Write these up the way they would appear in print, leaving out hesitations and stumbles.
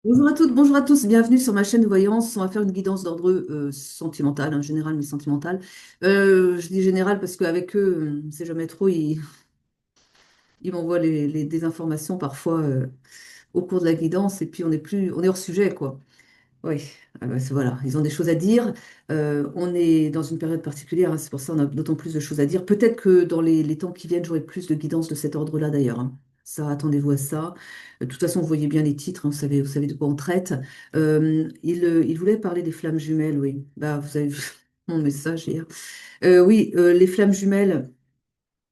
Bonjour à toutes, bonjour à tous, bienvenue sur ma chaîne de voyance. On va faire une guidance d'ordre sentimental, hein, général mais sentimental. Je dis général parce qu'avec eux, c'est jamais trop, ils m'envoient des informations parfois au cours de la guidance et puis on est hors sujet, quoi. Oui, voilà, ils ont des choses à dire. On est dans une période particulière, hein, c'est pour ça qu'on a d'autant plus de choses à dire. Peut-être que dans les temps qui viennent, j'aurai plus de guidance de cet ordre-là d'ailleurs, hein. Ça, attendez-vous à ça. De toute façon, vous voyez bien les titres, hein, vous savez de quoi on traite. Il voulait parler des flammes jumelles, oui. Bah, vous avez vu mon message hier. Oui, les flammes jumelles.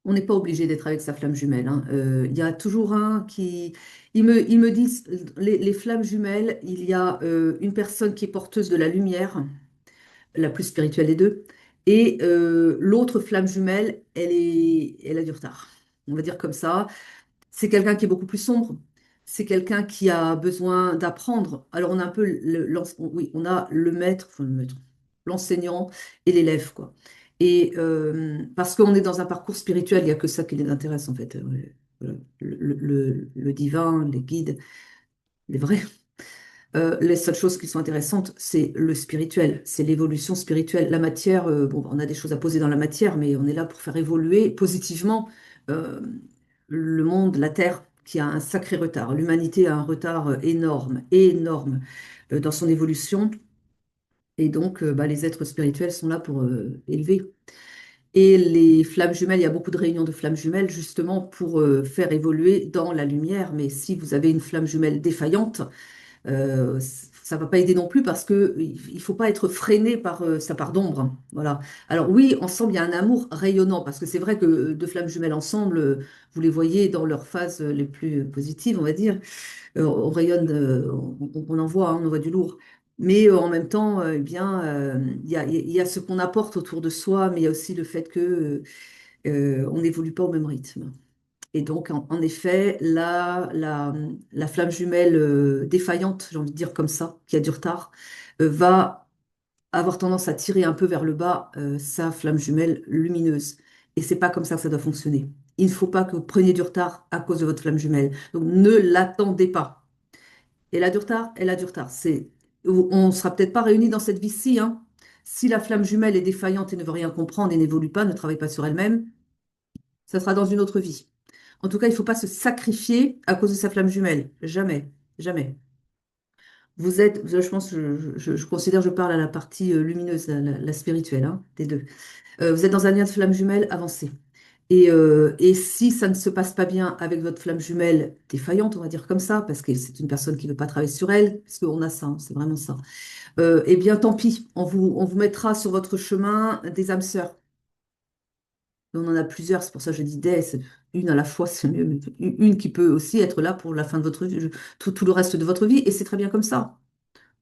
On n'est pas obligé d'être avec sa flamme jumelle, hein. Il y a toujours un qui... Ils me disent, les flammes jumelles, il y a une personne qui est porteuse de la lumière, la plus spirituelle des deux, et l'autre flamme jumelle, elle a du retard. On va dire comme ça. C'est quelqu'un qui est beaucoup plus sombre. C'est quelqu'un qui a besoin d'apprendre. Alors on a un peu oui, on a le maître, l'enseignant et l'élève, quoi. Et parce qu'on est dans un parcours spirituel, il n'y a que ça qui les intéresse en fait. Voilà. Le divin, les guides, les vrais. Les seules choses qui sont intéressantes, c'est le spirituel, c'est l'évolution spirituelle. La matière, bon, on a des choses à poser dans la matière, mais on est là pour faire évoluer positivement euh, le monde, la Terre, qui a un sacré retard. L'humanité a un retard énorme, énorme dans son évolution. Et donc, bah, les êtres spirituels sont là pour élever. Et les flammes jumelles, il y a beaucoup de réunions de flammes jumelles justement pour faire évoluer dans la lumière. Mais si vous avez une flamme jumelle défaillante, ça va pas aider non plus parce que il faut pas être freiné par sa part d'ombre. Voilà. Alors oui, ensemble, il y a un amour rayonnant parce que c'est vrai que deux flammes jumelles ensemble, vous les voyez dans leurs phases les plus positives, on va dire. On rayonne, on en voit, hein, on en voit du lourd. Mais en même temps, eh bien, il y a ce qu'on apporte autour de soi, mais il y a aussi le fait que on n'évolue pas au même rythme. Et donc, en effet, la flamme jumelle défaillante, j'ai envie de dire comme ça, qui a du retard, va avoir tendance à tirer un peu vers le bas sa flamme jumelle lumineuse. Et c'est pas comme ça que ça doit fonctionner. Il ne faut pas que vous preniez du retard à cause de votre flamme jumelle. Donc, ne l'attendez pas. Elle a du retard, elle a du retard. On ne sera peut-être pas réunis dans cette vie-ci, hein. Si la flamme jumelle est défaillante et ne veut rien comprendre et n'évolue pas, ne travaille pas sur elle-même, ça sera dans une autre vie. En tout cas, il ne faut pas se sacrifier à cause de sa flamme jumelle. Jamais, jamais. Je pense, je considère, je parle à la partie lumineuse, la spirituelle, hein, des deux. Vous êtes dans un lien de flamme jumelle avancé. Et si ça ne se passe pas bien avec votre flamme jumelle défaillante, on va dire comme ça, parce que c'est une personne qui ne veut pas travailler sur elle, parce qu'on a ça, hein, c'est vraiment ça. Eh bien, tant pis, on vous mettra sur votre chemin des âmes sœurs. On en a plusieurs, c'est pour ça que je dis des, c'est une à la fois, c'est mieux. Mais une qui peut aussi être là pour la fin de votre vie, tout le reste de votre vie, et c'est très bien comme ça.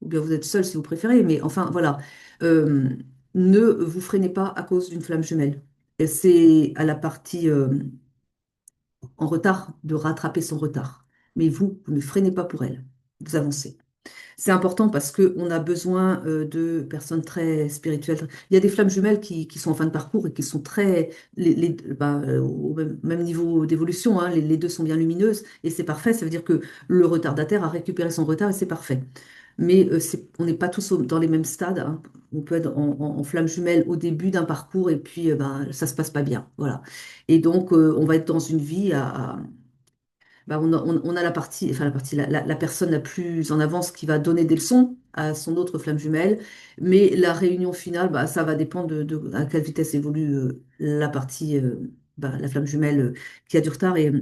Ou bien vous êtes seul si vous préférez, mais enfin voilà. Euh, ne vous freinez pas à cause d'une flamme jumelle. Et c'est à la partie en retard de rattraper son retard. Mais vous ne freinez pas pour elle. Vous avancez. C'est important parce qu'on a besoin de personnes très spirituelles. Il y a des flammes jumelles qui sont en fin de parcours et qui sont très, au même niveau d'évolution, hein. Les deux sont bien lumineuses et c'est parfait. Ça veut dire que le retardataire a récupéré son retard et c'est parfait. Mais on n'est pas tous dans les mêmes stades, hein. On peut être en flamme jumelle au début d'un parcours et puis ça se passe pas bien. Voilà. Et donc, on va être dans une vie on a la partie, enfin la personne la plus en avance qui va donner des leçons à son autre flamme jumelle, mais la réunion finale, bah, ça va dépendre de à quelle vitesse évolue la partie, la flamme jumelle qui a du retard et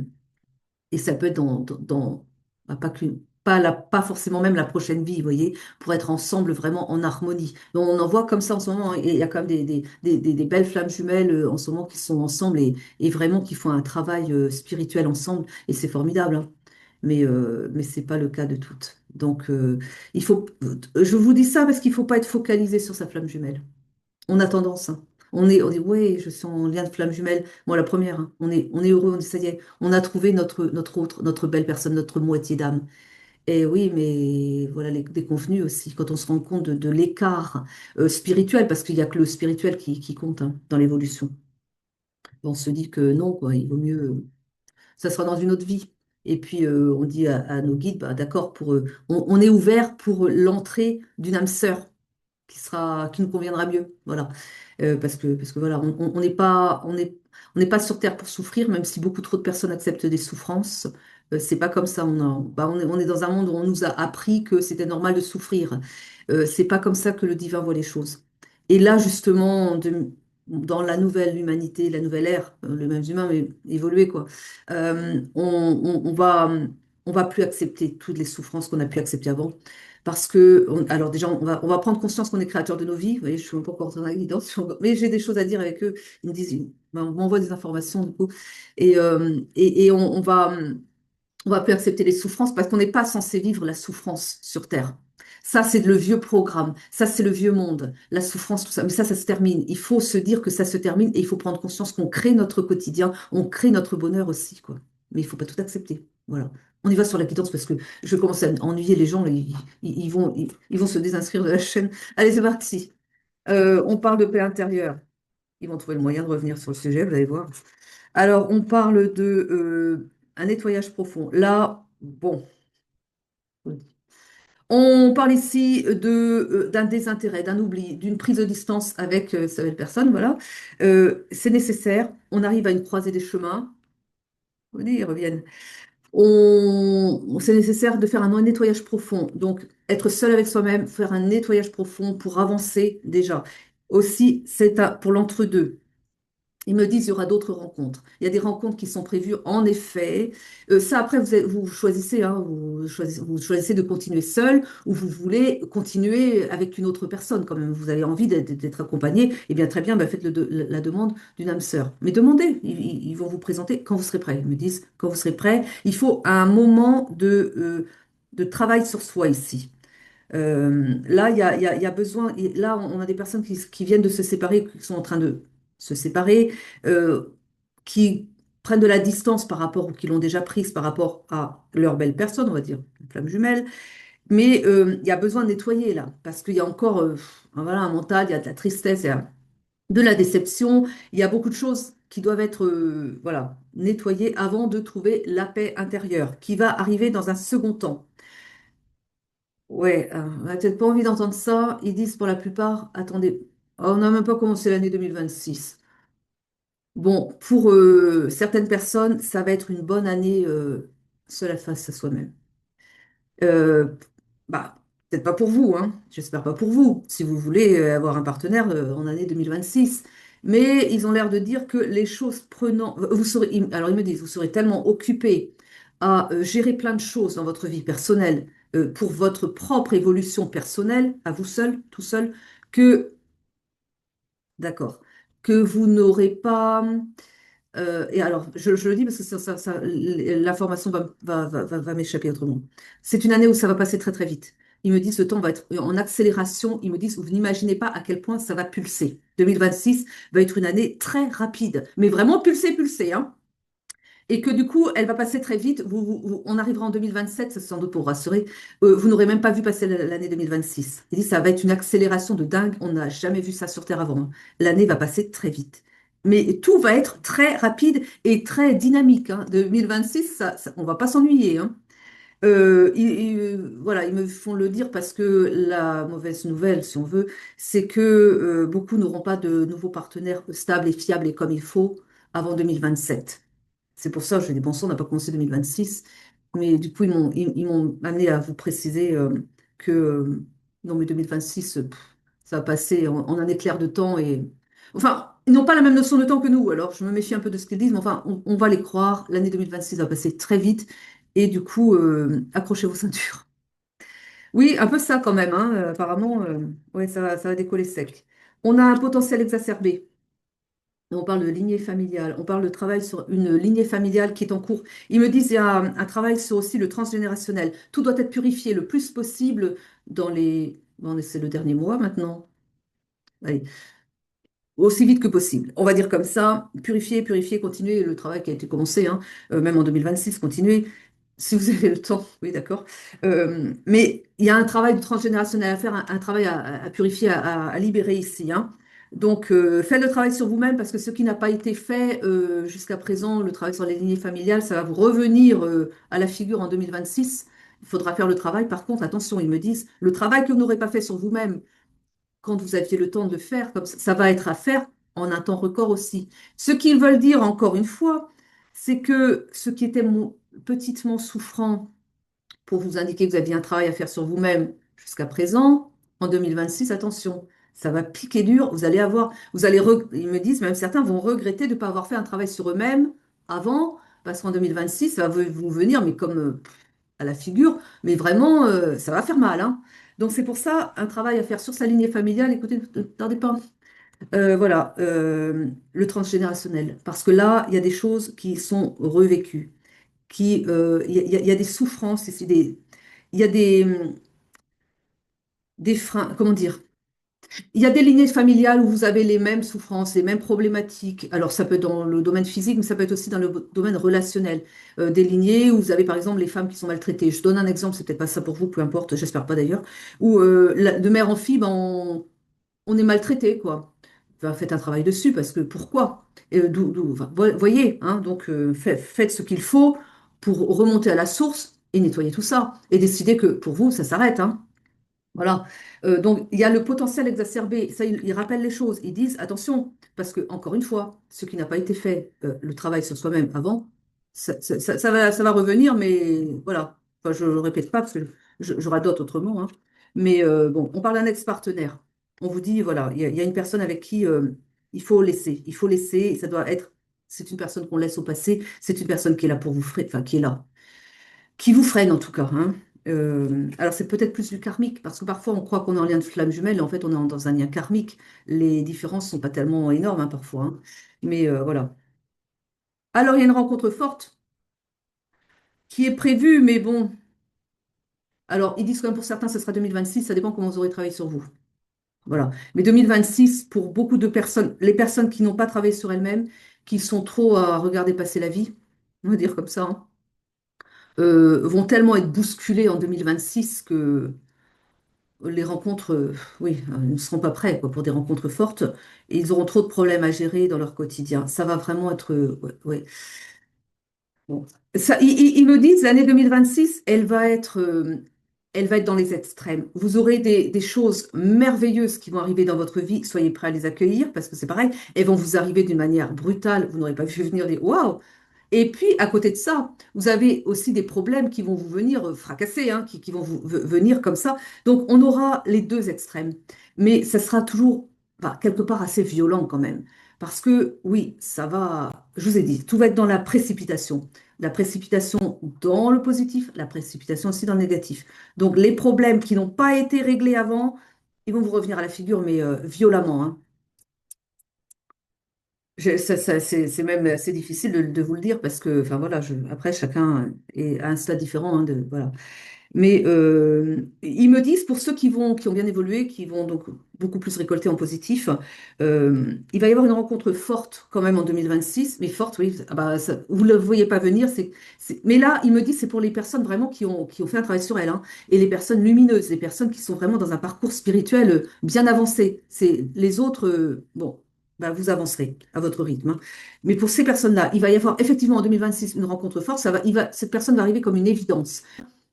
ça peut être pas que, pas forcément même la prochaine vie, vous voyez, pour être ensemble vraiment en harmonie. Donc, on en voit comme ça en ce moment, hein, et il y a quand même des belles flammes jumelles en ce moment qui sont ensemble et vraiment qui font un travail spirituel ensemble, et c'est formidable, hein. Mais c'est pas le cas de toutes. Donc, je vous dis ça parce qu'il faut pas être focalisé sur sa flamme jumelle. On a tendance, hein. On dit, ouais, je suis en lien de flamme jumelle. Moi, la première, hein. On est heureux, ça y est, on a trouvé notre belle personne, notre moitié d'âme. Et oui, mais voilà les déconvenus aussi, quand on se rend compte de l'écart spirituel, parce qu'il n'y a que le spirituel qui compte, hein, dans l'évolution. On se dit que non, quoi, il vaut mieux, ça sera dans une autre vie. Et puis on dit à nos guides, bah, d'accord, on est ouvert pour l'entrée d'une âme sœur qui nous conviendra mieux. Voilà. Parce que voilà, on n'est pas, on n'est pas sur Terre pour souffrir, même si beaucoup trop de personnes acceptent des souffrances. C'est pas comme ça. On est dans un monde où on nous a appris que c'était normal de souffrir. C'est pas comme ça que le divin voit les choses. Et là, justement, dans la nouvelle humanité, la nouvelle ère, les mêmes humains, mais évoluer, quoi, on va plus accepter toutes les souffrances qu'on a pu accepter avant. Parce que, alors déjà, on va prendre conscience qu'on est créateur de nos vies. Vous voyez, je suis un peu encore dans la guidance, mais j'ai des choses à dire avec eux. Ils me disent, on m'envoie des informations, du coup. Et on va plus accepter les souffrances parce qu'on n'est pas censé vivre la souffrance sur Terre. Ça, c'est le vieux programme. Ça, c'est le vieux monde. La souffrance, tout ça. Mais ça se termine. Il faut se dire que ça se termine et il faut prendre conscience qu'on crée notre quotidien, on crée notre bonheur aussi, quoi. Mais il faut pas tout accepter. Voilà. On y va sur la guidance parce que je commence à ennuyer les gens. Là, ils vont se désinscrire de la chaîne. Allez, c'est parti. On parle de paix intérieure. Ils vont trouver le moyen de revenir sur le sujet, vous allez voir. Alors, on parle de un nettoyage profond. Là, bon, on parle ici d'un désintérêt, d'un oubli, d'une prise de distance avec cette personne. Voilà. C'est nécessaire. On arrive à une croisée des chemins. Vous voyez, ils reviennent. C'est nécessaire de faire un nettoyage profond. Donc, être seul avec soi-même, faire un nettoyage profond pour avancer déjà. Aussi, pour l'entre-deux. Ils me disent il y aura d'autres rencontres. Il y a des rencontres qui sont prévues en effet. Ça, après, vous choisissez, hein, vous choisissez de continuer seul ou vous voulez continuer avec une autre personne quand même. Vous avez envie d'être accompagné. Eh bien, très bien, bah, faites la demande d'une âme sœur. Mais demandez, ils vont vous présenter quand vous serez prêt. Ils me disent quand vous serez prêt. Il faut un moment de travail sur soi ici. Là, il y a besoin. Et là, on a des personnes qui viennent de se séparer, qui sont en train de se séparer, qui prennent de la distance par rapport, ou qui l'ont déjà prise par rapport à leur belle personne, on va dire, une flamme jumelle. Mais il y a besoin de nettoyer là, parce qu'il y a encore voilà, un mental, il y a de la tristesse, il y a de la déception, il y a beaucoup de choses qui doivent être voilà, nettoyées avant de trouver la paix intérieure, qui va arriver dans un second temps. Ouais, on n'a peut-être pas envie d'entendre ça. Ils disent pour la plupart, attendez, on n'a même pas commencé l'année 2026. Bon, pour certaines personnes, ça va être une bonne année seule face à soi-même. Euh, Bah, peut-être pas pour vous, hein. J'espère pas pour vous, si vous voulez avoir un partenaire en année 2026. Mais ils ont l'air de dire que les choses prenant... alors ils me disent, vous serez tellement occupé à gérer plein de choses dans votre vie personnelle pour votre propre évolution personnelle, à vous seul, tout seul, que, d'accord, que vous n'aurez pas... et alors, je le dis parce que l'information va m'échapper autrement. C'est une année où ça va passer très très vite. Ils me disent le temps va être en accélération. Ils me disent, vous n'imaginez pas à quel point ça va pulser. 2026 va être une année très rapide, mais vraiment pulser, pulser, hein. Et que du coup, elle va passer très vite. On arrivera en 2027, ça, c'est sans doute pour vous rassurer. Vous n'aurez même pas vu passer l'année 2026. Il dit, ça va être une accélération de dingue. On n'a jamais vu ça sur Terre avant, hein. L'année va passer très vite. Mais tout va être très rapide et très dynamique, hein. 2026, on va pas s'ennuyer, hein. Voilà, ils me font le dire parce que la mauvaise nouvelle, si on veut, c'est que beaucoup n'auront pas de nouveaux partenaires stables et fiables et comme il faut avant 2027. C'est pour ça que je dis, bon sang, on n'a pas commencé 2026. Mais du coup, ils m'ont amené à vous préciser que non, mais 2026, ça va passer en un éclair de temps. Et enfin, ils n'ont pas la même notion de temps que nous. Alors, je me méfie un peu de ce qu'ils disent, mais enfin, on va les croire. L'année 2026 va passer très vite. Et du coup, accrochez vos ceintures. Oui, un peu ça quand même, hein. Apparemment, ouais, ça va décoller sec. On a un potentiel exacerbé. On parle de lignée familiale, on parle de travail sur une lignée familiale qui est en cours. Ils me disent qu'il y a un travail sur aussi le transgénérationnel. Tout doit être purifié le plus possible c'est le dernier mois maintenant. Allez, aussi vite que possible. On va dire comme ça, purifier, purifier, continuer le travail qui a été commencé, hein, même en 2026, continuer. Si vous avez le temps, oui, d'accord. Mais il y a un travail de transgénérationnel à faire, un travail à purifier, à libérer ici, hein. Donc, faites le travail sur vous-même parce que ce qui n'a pas été fait jusqu'à présent, le travail sur les lignées familiales, ça va vous revenir à la figure en 2026. Il faudra faire le travail. Par contre, attention, ils me disent, le travail que vous n'aurez pas fait sur vous-même quand vous aviez le temps de le faire, comme ça va être à faire en un temps record aussi. Ce qu'ils veulent dire, encore une fois, c'est que ce qui était petitement souffrant pour vous indiquer que vous aviez un travail à faire sur vous-même jusqu'à présent, en 2026, attention, ça va piquer dur, ils me disent, même certains vont regretter de ne pas avoir fait un travail sur eux-mêmes avant, parce qu'en 2026, ça va vous venir, mais comme à la figure, mais vraiment, ça va faire mal, hein. Donc c'est pour ça, un travail à faire sur sa lignée familiale, écoutez, ne tardez pas. Voilà, le transgénérationnel, parce que là, il y a des choses qui sont revécues, il y a des souffrances ici, il y a des freins, comment dire? Il y a des lignées familiales où vous avez les mêmes souffrances, les mêmes problématiques. Alors, ça peut être dans le domaine physique, mais ça peut être aussi dans le domaine relationnel. Des lignées où vous avez, par exemple, les femmes qui sont maltraitées. Je donne un exemple, c'est peut-être pas ça pour vous, peu importe, j'espère pas d'ailleurs, où de mère en fille, ben, on est maltraité, quoi. Enfin, faites un travail dessus, parce que pourquoi? Enfin, voyez, hein, donc faites ce qu'il faut pour remonter à la source et nettoyer tout ça. Et décider que pour vous, ça s'arrête, hein. Voilà. Donc, il y a le potentiel exacerbé. Ça, ils rappellent les choses. Ils disent, attention, parce que, encore une fois, ce qui n'a pas été fait, le travail sur soi-même avant, ça va revenir, mais voilà. Enfin, je ne le répète pas parce que je radote autrement, hein. Mais bon, on parle d'un ex-partenaire. On vous dit, voilà, il y a une personne avec qui il faut laisser. Il faut laisser, et ça doit être, c'est une personne qu'on laisse au passé, c'est une personne qui est là pour vous, enfin, qui est là qui vous freine en tout cas, hein. Alors c'est peut-être plus du karmique, parce que parfois on croit qu'on est en lien de flamme jumelle, et en fait on est dans un lien karmique. Les différences sont pas tellement énormes, hein, parfois, hein. Mais voilà. Alors il y a une rencontre forte qui est prévue, mais bon. Alors ils disent quand même pour certains, ce sera 2026, ça dépend comment vous aurez travaillé sur vous. Voilà. Mais 2026, pour beaucoup de personnes, les personnes qui n'ont pas travaillé sur elles-mêmes, qui sont trop à regarder passer la vie, on va dire comme ça, hein, vont tellement être bousculées en 2026 que les rencontres, oui, ils ne seront pas prêts quoi, pour des rencontres fortes et ils auront trop de problèmes à gérer dans leur quotidien. Ça va vraiment être, ouais, ouais. Bon. Ça, ils me disent, l'année 2026, elle va être dans les extrêmes. Vous aurez des choses merveilleuses qui vont arriver dans votre vie. Soyez prêts à les accueillir parce que c'est pareil. Elles vont vous arriver d'une manière brutale. Vous n'aurez pas vu venir des waouh! Et puis, à côté de ça, vous avez aussi des problèmes qui vont vous venir fracasser, hein, qui vont venir comme ça. Donc, on aura les deux extrêmes. Mais ça sera toujours, enfin, quelque part, assez violent quand même. Parce que, oui, ça va, je vous ai dit, tout va être dans la précipitation. La précipitation dans le positif, la précipitation aussi dans le négatif. Donc, les problèmes qui n'ont pas été réglés avant, ils vont vous revenir à la figure, mais violemment, hein. C'est même assez difficile de vous le dire parce que, enfin voilà, après chacun est à un stade différent, hein, voilà. Mais ils me disent, pour ceux qui ont bien évolué, qui vont donc beaucoup plus récolter en positif, il va y avoir une rencontre forte quand même en 2026, mais forte, oui, ah bah, vous ne le voyez pas venir. Mais là, ils me disent, c'est pour les personnes vraiment qui ont fait un travail sur elles, hein, et les personnes lumineuses, les personnes qui sont vraiment dans un parcours spirituel bien avancé. C'est les autres, bon, bah, vous avancerez à votre rythme, hein. Mais pour ces personnes-là, il va y avoir effectivement en 2026 une rencontre forte, cette personne va arriver comme une évidence.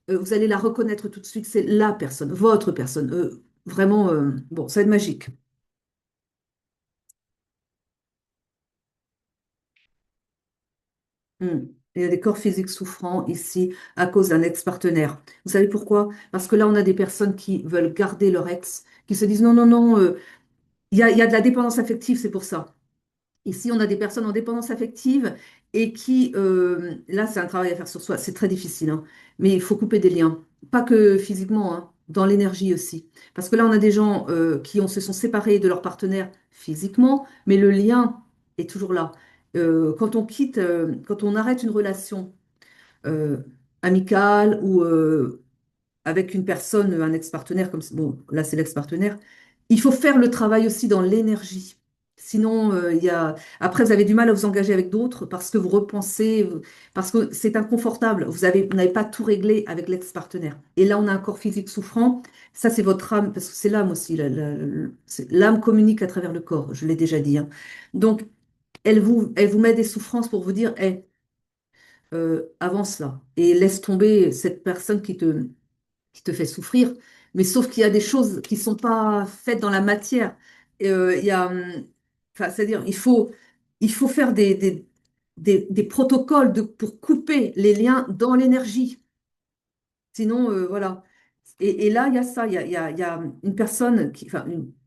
Vous allez la reconnaître tout de suite, c'est la personne, votre personne. Vraiment, bon, ça va être magique. Hmm. Il y a des corps physiques souffrants ici à cause d'un ex-partenaire. Vous savez pourquoi? Parce que là, on a des personnes qui veulent garder leur ex, qui se disent non, non, non, il y a de la dépendance affective, c'est pour ça. Ici, on a des personnes en dépendance affective et qui, là, c'est un travail à faire sur soi. C'est très difficile, hein. Mais il faut couper des liens. Pas que physiquement, hein, dans l'énergie aussi. Parce que là, on a des gens se sont séparés de leur partenaire physiquement, mais le lien est toujours là. Quand on arrête une relation euh, amicale ou avec une personne, un ex-partenaire, bon, là, c'est l'ex-partenaire, il faut faire le travail aussi dans l'énergie. Sinon, après, vous avez du mal à vous engager avec d'autres parce que vous repensez, parce que c'est inconfortable. Vous n'avez pas tout réglé avec l'ex-partenaire. Et là, on a un corps physique souffrant. Ça, c'est votre âme, parce que c'est l'âme aussi. L'âme communique à travers le corps, je l'ai déjà dit, hein. Donc, elle vous met des souffrances pour vous dire, avance là et laisse tomber cette personne qui te fait souffrir. Mais sauf qu'il y a des choses qui ne sont pas faites dans la matière. Il y a, enfin, c'est-à-dire, il faut faire des protocoles pour couper les liens dans l'énergie. Sinon, voilà. Et là, il y a ça, il y a une personne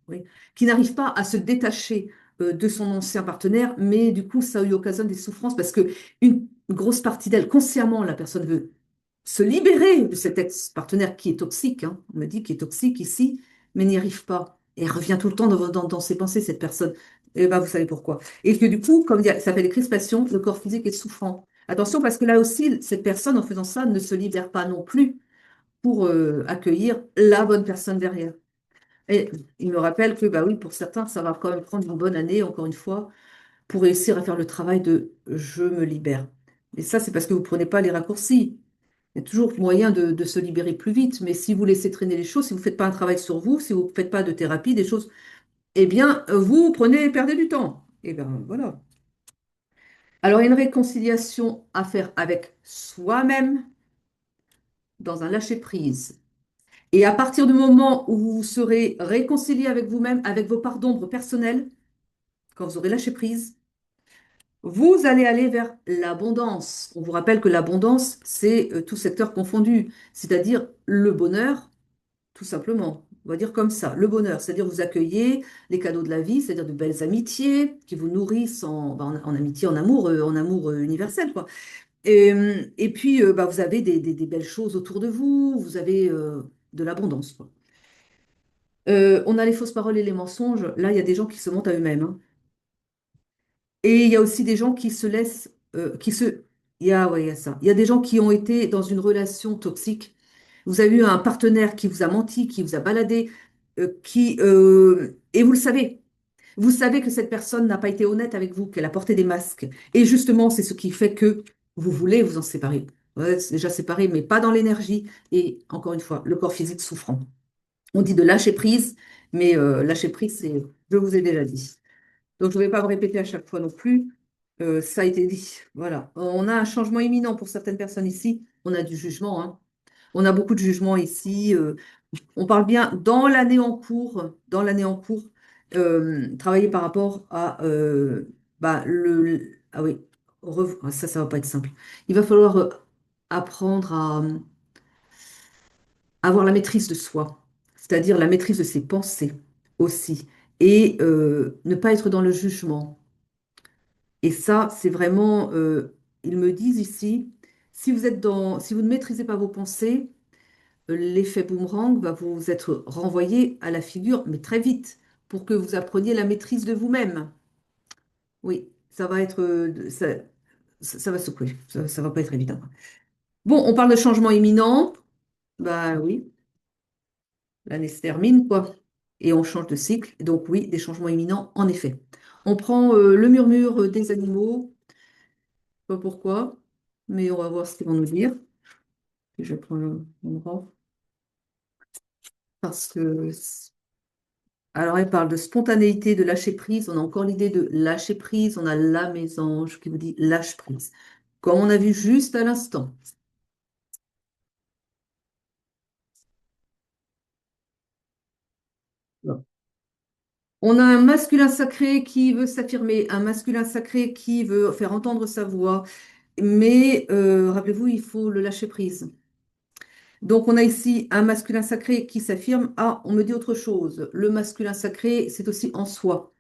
oui, qui n'arrive pas à se détacher de son ancien partenaire, mais du coup, ça lui occasionne des souffrances parce que une grosse partie d'elle, consciemment, la personne veut se libérer de cet ex-partenaire qui est toxique, hein, on me dit qu'il est toxique ici, mais n'y arrive pas. Et elle revient tout le temps dans ses pensées, cette personne. Et ben, vous savez pourquoi. Et que du coup, comme ça s'appelle les crispations, le corps physique est souffrant. Attention, parce que là aussi, cette personne, en faisant ça, ne se libère pas non plus pour accueillir la bonne personne derrière. Et il me rappelle que, bah oui, pour certains, ça va quand même prendre une bonne année, encore une fois, pour réussir à faire le travail de je me libère. Et ça, c'est parce que vous ne prenez pas les raccourcis. Il y a toujours moyen de se libérer plus vite, mais si vous laissez traîner les choses, si vous ne faites pas un travail sur vous, si vous ne faites pas de thérapie, des choses, eh bien, vous perdez du temps. Et bien, voilà. Alors, il y a une réconciliation à faire avec soi-même dans un lâcher-prise. Et à partir du moment où vous serez réconcilié avec vous-même, avec vos parts d'ombre personnelles, quand vous aurez lâché prise, vous allez aller vers l'abondance. On vous rappelle que l'abondance, c'est tout secteur confondu, c'est-à-dire le bonheur, tout simplement. On va dire comme ça, le bonheur, c'est-à-dire vous accueillez les cadeaux de la vie, c'est-à-dire de belles amitiés qui vous nourrissent en amitié, en amour universel, quoi. Et puis, bah, vous avez des belles choses autour de vous, vous avez de l'abondance, quoi. On a les fausses paroles et les mensonges. Là, il y a des gens qui se mentent à eux-mêmes, hein. Et il y a aussi des gens qui se laissent, ouais, il y a ça. Il y a des gens qui ont été dans une relation toxique. Vous avez eu un partenaire qui vous a menti, qui vous a baladé, et vous le savez. Vous savez que cette personne n'a pas été honnête avec vous, qu'elle a porté des masques. Et justement, c'est ce qui fait que vous voulez vous en séparer. Vous êtes déjà séparé, mais pas dans l'énergie. Et encore une fois, le corps physique souffrant. On dit de lâcher prise, mais lâcher prise, c'est, je vous ai déjà dit. Donc, je ne vais pas me répéter à chaque fois non plus. Ça a été dit. Voilà. On a un changement imminent pour certaines personnes ici. On a du jugement, hein. On a beaucoup de jugement ici. On parle bien dans l'année en cours, travailler par rapport à bah, ah oui, ça va pas être simple. Il va falloir apprendre à avoir la maîtrise de soi, c'est-à-dire la maîtrise de ses pensées aussi, et ne pas être dans le jugement. Et ça, c'est vraiment, ils me disent ici, si vous ne maîtrisez pas vos pensées, l'effet boomerang va vous être renvoyé à la figure, mais très vite, pour que vous appreniez la maîtrise de vous-même. Oui, ça va être, ça va secouer, ça va pas être évident. Bon, on parle de changement imminent. Bah oui, l'année se termine, quoi. Et on change de cycle. Donc oui, des changements imminents, en effet. On prend le murmure des animaux, pas pourquoi, mais on va voir ce qu'ils vont nous dire. Et je prends mon grand parce que alors elle parle de spontanéité, de lâcher prise. On a encore l'idée de lâcher prise. On a la mésange qui vous dit lâche prise, comme on a vu juste à l'instant. On a un masculin sacré qui veut s'affirmer, un masculin sacré qui veut faire entendre sa voix. Mais rappelez-vous, il faut le lâcher prise. Donc, on a ici un masculin sacré qui s'affirme. Ah, on me dit autre chose. Le masculin sacré, c'est aussi en soi.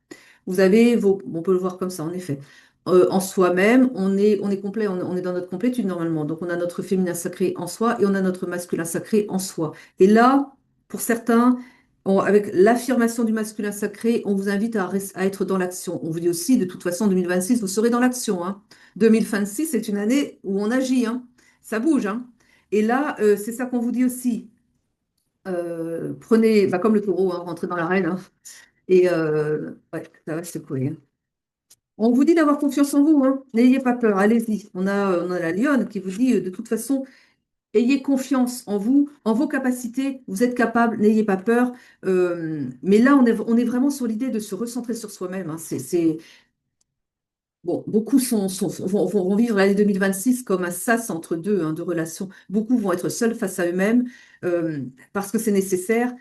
Vous avez on peut le voir comme ça, en effet. En soi-même, on est complet, on est dans notre complétude normalement. Donc, on a notre féminin sacré en soi et on a notre masculin sacré en soi. Et là, pour certains, avec l'affirmation du masculin sacré, on vous invite à être dans l'action. On vous dit aussi, de toute façon, 2026, vous serez dans l'action, hein. 2026, c'est une année où on agit, hein. Ça bouge, hein. Et là, c'est ça qu'on vous dit aussi. Prenez, bah, comme le taureau, hein, rentrez dans l'arène, hein. Et ouais, ça va secouer, hein. On vous dit d'avoir confiance en vous, hein. N'ayez pas peur, allez-y. On a la lionne qui vous dit de toute façon, ayez confiance en vous, en vos capacités, vous êtes capable, n'ayez pas peur. Mais là, on est vraiment sur l'idée de se recentrer sur soi-même, hein. Bon, beaucoup vont vivre l'année 2026 comme un sas entre deux, hein, deux relations. Beaucoup vont être seuls face à eux-mêmes euh, parce que c'est nécessaire,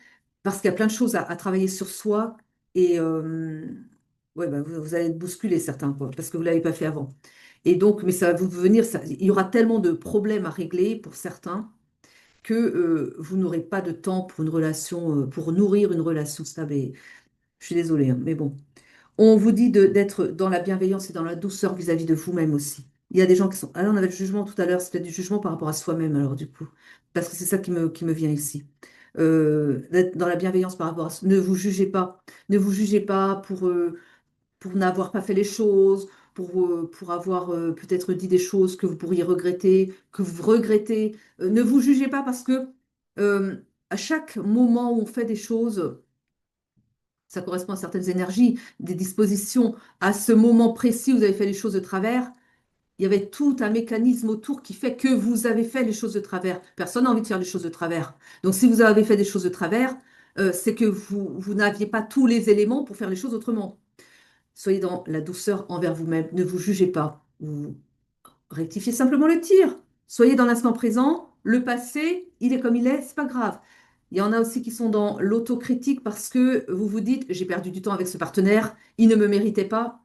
parce qu'il y a plein de choses à travailler sur soi. Et ouais, bah, vous allez être bousculer certains, quoi, parce que vous ne l'avez pas fait avant. Et donc, mais ça va vous venir, il y aura tellement de problèmes à régler pour certains que vous n'aurez pas de temps pour une relation, pour nourrir une relation stable. Et je suis désolée, hein, mais bon. On vous dit d'être dans la bienveillance et dans la douceur vis-à-vis de vous-même aussi. Il y a des gens qui sont. Alors, on avait le jugement tout à l'heure, c'était du jugement par rapport à soi-même, alors du coup. Parce que c'est ça qui me vient ici. D'être dans la bienveillance par rapport à. Ne vous jugez pas. Ne vous jugez pas pour n'avoir pas fait les choses, pour avoir peut-être dit des choses que vous pourriez regretter, que vous regrettez. Ne vous jugez pas parce que euh, à chaque moment où on fait des choses, ça correspond à certaines énergies, des dispositions. À ce moment précis, vous avez fait les choses de travers. Il y avait tout un mécanisme autour qui fait que vous avez fait les choses de travers. Personne n'a envie de faire les choses de travers. Donc, si vous avez fait des choses de travers, c'est que vous n'aviez pas tous les éléments pour faire les choses autrement. Soyez dans la douceur envers vous-même. Ne vous jugez pas. Vous rectifiez simplement le tir. Soyez dans l'instant présent. Le passé, il est comme il est, c'est pas grave. Il y en a aussi qui sont dans l'autocritique parce que vous vous dites, j'ai perdu du temps avec ce partenaire, il ne me méritait pas.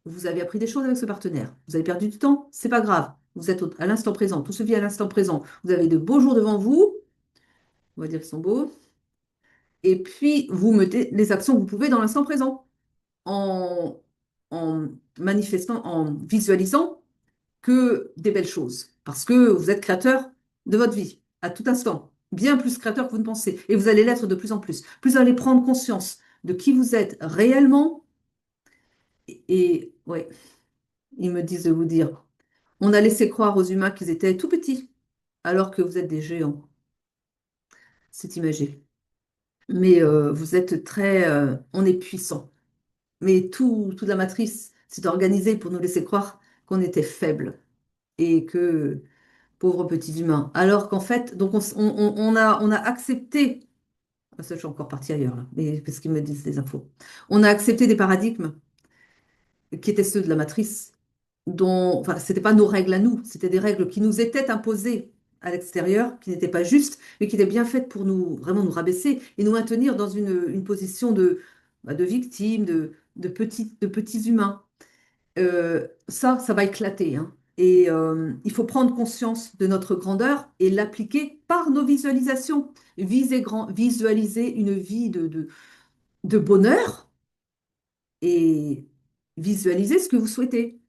Vous avez appris des choses avec ce partenaire. Vous avez perdu du temps, c'est pas grave. Vous êtes à l'instant présent, tout se vit à l'instant présent. Vous avez de beaux jours devant vous, on va dire qu'ils sont beaux, et puis vous mettez les actions que vous pouvez dans l'instant présent en, en manifestant, en visualisant que des belles choses, parce que vous êtes créateur de votre vie à tout instant, bien plus créateur que vous ne pensez, et vous allez l'être de plus en plus. Plus vous allez prendre conscience de qui vous êtes réellement, et ouais, ils me disent de vous dire, on a laissé croire aux humains qu'ils étaient tout petits, alors que vous êtes des géants. C'est imagé. Mais vous êtes on est puissant. Mais toute la matrice s'est organisée pour nous laisser croire qu'on était faibles et que pauvres petits humains. Alors qu'en fait, donc on a accepté, ah, ça je suis encore partie ailleurs là, mais parce qu'ils me disent des infos. On a accepté des paradigmes qui étaient ceux de la matrice, dont, enfin, c'était pas nos règles à nous, c'était des règles qui nous étaient imposées à l'extérieur, qui n'étaient pas justes, mais qui étaient bien faites pour nous vraiment nous rabaisser et nous maintenir dans une position de victime, de petits humains. Ça va éclater, hein. Et il faut prendre conscience de notre grandeur et l'appliquer par nos visualisations. Viser grand, visualiser une vie de bonheur et visualiser ce que vous souhaitez.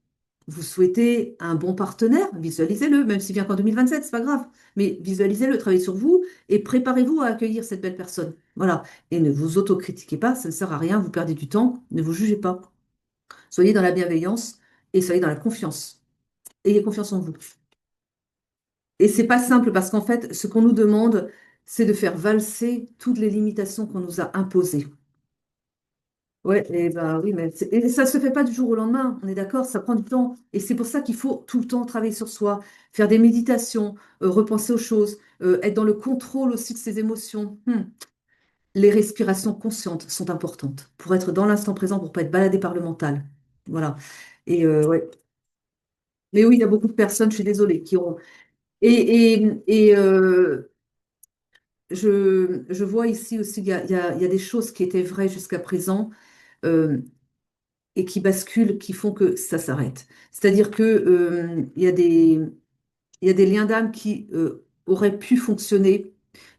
Vous souhaitez un bon partenaire, visualisez-le, même s'il vient qu'en 2027, c'est pas grave. Mais visualisez-le, travaillez sur vous et préparez-vous à accueillir cette belle personne. Voilà. Et ne vous autocritiquez pas, ça ne sert à rien, vous perdez du temps, ne vous jugez pas. Soyez dans la bienveillance et soyez dans la confiance. Ayez confiance en vous. Et c'est pas simple parce qu'en fait, ce qu'on nous demande, c'est de faire valser toutes les limitations qu'on nous a imposées. Ouais, et ben oui, mais et ça se fait pas du jour au lendemain, on est d'accord, ça prend du temps. Et c'est pour ça qu'il faut tout le temps travailler sur soi, faire des méditations, repenser aux choses, être dans le contrôle aussi de ses émotions. Les respirations conscientes sont importantes pour être dans l'instant présent, pour pas être baladé par le mental. Voilà. Et ouais. Mais oui, il y a beaucoup de personnes, je suis désolée, qui ont. Et je vois ici aussi, il y a des choses qui étaient vraies jusqu'à présent euh, et qui basculent, qui font que ça s'arrête. C'est-à-dire que il y a des liens d'âme qui auraient pu fonctionner,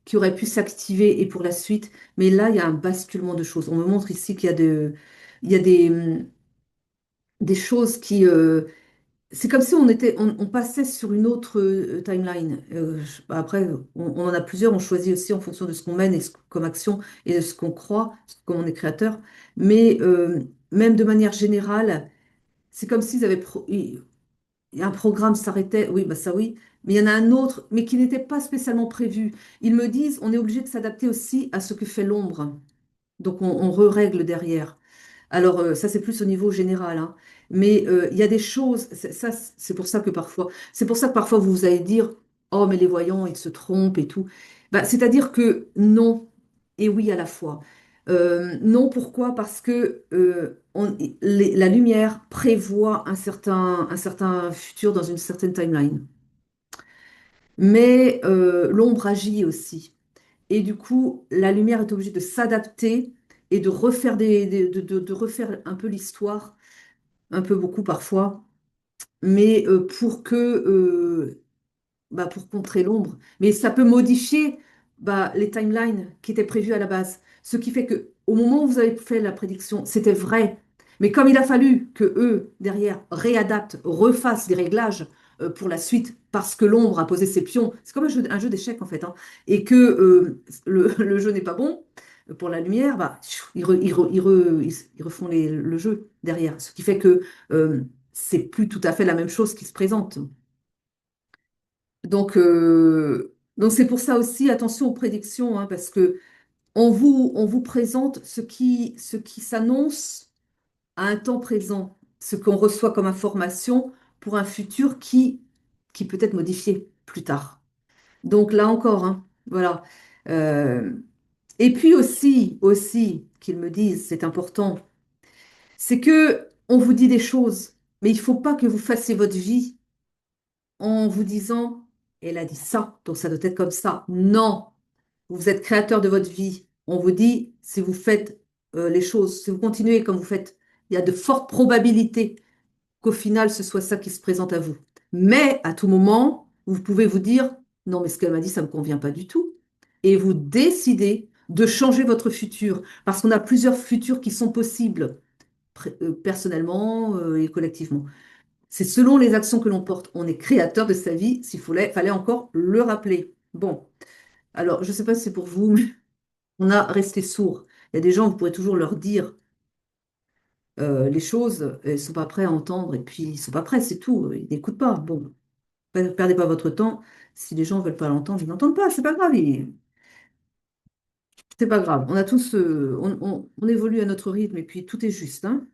qui auraient pu s'activer et pour la suite, mais là, il y a un basculement de choses. On me montre ici qu'il y a des choses qui, c'est comme si on passait sur une autre timeline. Après, on en a plusieurs, on choisit aussi en fonction de ce qu'on mène comme action et de ce qu'on croit, comme on est créateur. Mais même de manière générale, c'est comme s'ils avaient un programme s'arrêtait, oui, bah ça oui, mais il y en a un autre, mais qui n'était pas spécialement prévu. Ils me disent, on est obligé de s'adapter aussi à ce que fait l'ombre. Donc on re-règle derrière. Alors, ça, c'est plus au niveau général, hein. Mais il y a des choses, ça, c'est pour ça que parfois, c'est pour ça que parfois vous allez dire, oh, mais les voyants, ils se trompent et tout. Bah, c'est-à-dire que non et oui à la fois. Non, pourquoi? Parce que la lumière prévoit un certain futur dans une certaine timeline. Mais l'ombre agit aussi. Et du coup, la lumière est obligée de s'adapter et de refaire de refaire un peu l'histoire, un peu beaucoup parfois, mais pour contrer l'ombre. Mais ça peut modifier les timelines qui étaient prévues à la base. Ce qui fait que au moment où vous avez fait la prédiction, c'était vrai. Mais comme il a fallu que eux, derrière, réadaptent, refassent des réglages pour la suite, parce que l'ombre a posé ses pions, c'est comme un jeu d'échecs en fait, hein, et que le jeu n'est pas bon pour la lumière, ils refont le jeu derrière. Ce qui fait que c'est plus tout à fait la même chose qui se présente. Donc c'est pour ça aussi, attention aux prédictions, hein, parce que on vous présente ce qui s'annonce à un temps présent, ce qu'on reçoit comme information pour un futur qui peut être modifié plus tard. Donc là encore, hein, voilà. Euh, et puis aussi, qu'ils me disent, c'est important, c'est que on vous dit des choses, mais il ne faut pas que vous fassiez votre vie en vous disant, elle a dit ça, donc ça doit être comme ça. Non, vous êtes créateur de votre vie. On vous dit, si vous faites les choses, si vous continuez comme vous faites, il y a de fortes probabilités qu'au final, ce soit ça qui se présente à vous. Mais à tout moment, vous pouvez vous dire, non, mais ce qu'elle m'a dit, ça ne me convient pas du tout. Et vous décidez de changer votre futur, parce qu'on a plusieurs futurs qui sont possibles, personnellement et collectivement. C'est selon les actions que l'on porte. On est créateur de sa vie, fallait encore le rappeler. Bon, alors je ne sais pas si c'est pour vous, mais on a resté sourd. Il y a des gens, vous pourrez toujours leur dire les choses, ils ne sont pas prêts à entendre, et puis ils ne sont pas prêts, c'est tout. Ils n'écoutent pas. Bon, perdez pas votre temps. Si les gens ne veulent pas l'entendre, ils n'entendent pas, c'est pas grave. C'est pas grave. On a tous, on évolue à notre rythme, et puis tout est juste, hein.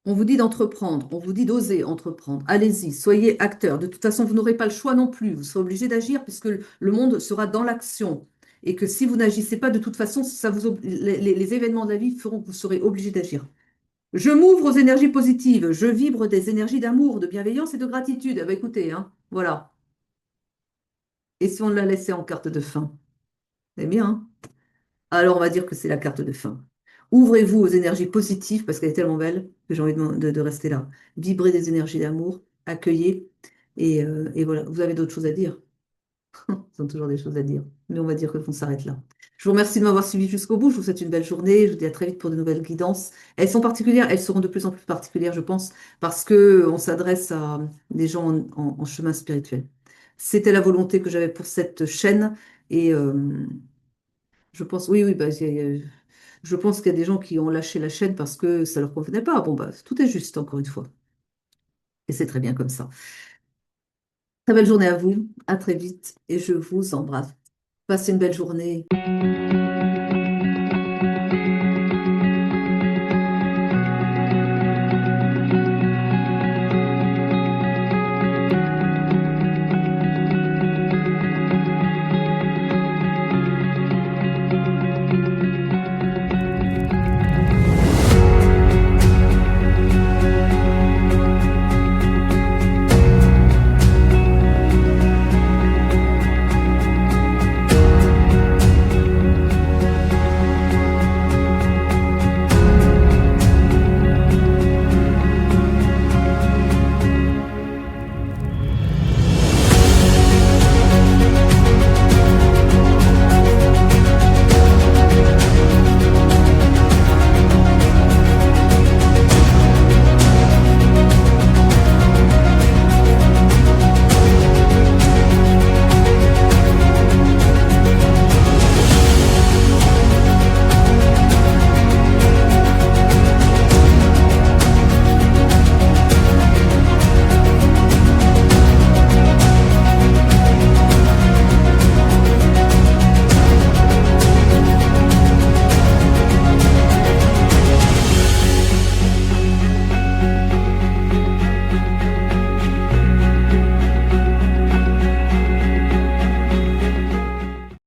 On vous dit d'entreprendre, on vous dit d'oser entreprendre. Allez-y, soyez acteur. De toute façon, vous n'aurez pas le choix non plus. Vous serez obligé d'agir puisque le monde sera dans l'action. Et que si vous n'agissez pas, de toute façon, les événements de la vie feront que vous serez obligé d'agir. Je m'ouvre aux énergies positives. Je vibre des énergies d'amour, de bienveillance et de gratitude. Ah bah écoutez, hein, voilà. Et si on l'a laissé en carte de fin? C'est bien, hein. Alors, on va dire que c'est la carte de fin. Ouvrez-vous aux énergies positives parce qu'elle est tellement belle que j'ai envie de rester là. Vibrez des énergies d'amour, accueillez. Et voilà, vous avez d'autres choses à dire. Ils ont toujours des choses à dire. Mais on va dire qu'on s'arrête là. Je vous remercie de m'avoir suivi jusqu'au bout. Je vous souhaite une belle journée. Je vous dis à très vite pour de nouvelles guidances. Elles sont particulières, elles seront de plus en plus particulières, je pense, parce que on s'adresse à des gens en chemin spirituel. C'était la volonté que j'avais pour cette chaîne. Et je pense, oui, oui, je pense qu'il y a des gens qui ont lâché la chaîne parce que ça leur convenait pas. Bon, bah, tout est juste, encore une fois. Et c'est très bien comme ça. Très belle journée à vous. À très vite. Et je vous embrasse. Passez une belle journée.